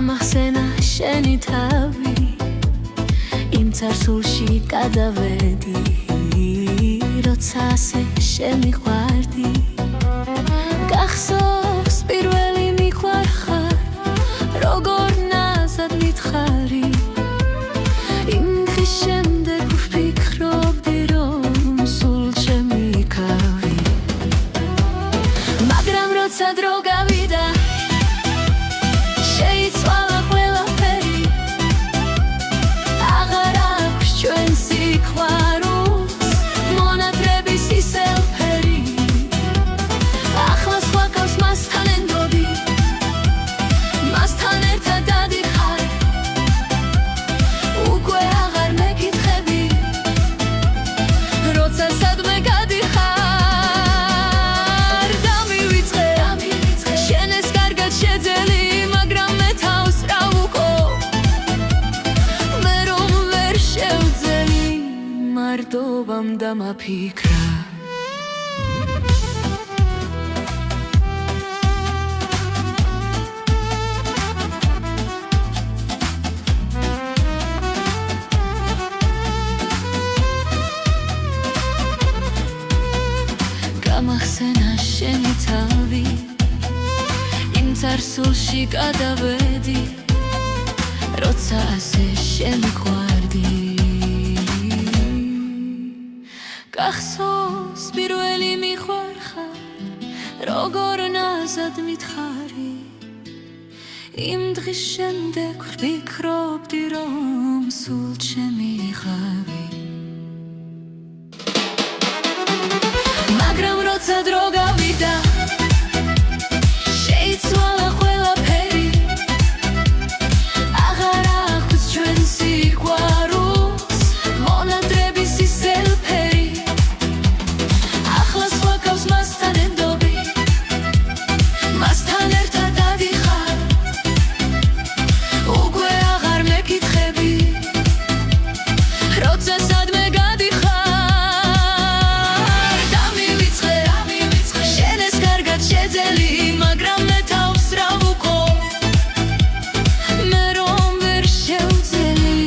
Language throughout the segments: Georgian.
გამახსენა შენი თავი იმ წარსულში გადავედი როცა ასე შემიყვარდი გახსოვს პირველი მიყვარხარ როგორ ნაზად მითხარი იმ დღის შემდეგ ვფიქრობდი რომ სულ შემიქავი მაგრამ როცა დრო გავიდა შეიცვალა ყველაფერი აღარ აქვს ჩვენ სიყვარულს მონათრების ისელფერი ახლა სხვა გავს მასთან ენდობი მასთან ერთად დადიხარ უკვე აღარ მეკითხები როცა სადმე გადიხარ დამივიწყე შენ ეს კარგად შეძელი მარტობამ დამაფიქრა გამახსენა შენი თავი იმ წარსულში გადავედი როცა ასე შემიყვარდი გახსოვს პირველი მიყვარხარ როგორ ნაზად მითხარი იმ დღის შემდეგ ვფიქრობდი რომ სულ შემიხავი მაგრამ როცა დრო გავიდა შეიცვალა ყველაფერი აღარ აქვს ჩვენ სიყვარულს მონათრების ისელფერი მასთან ერთად დადიხარ უკვე აღარ მეკითხები როცა სადმე გადიხარ დამივიწყე შენ ეს კარგად შეძელი მაგრამ მე თავს რა ვუყო მე რომ ვერ შევძელი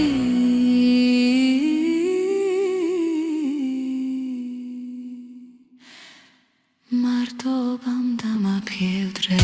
მარტობამ დამაფიქრე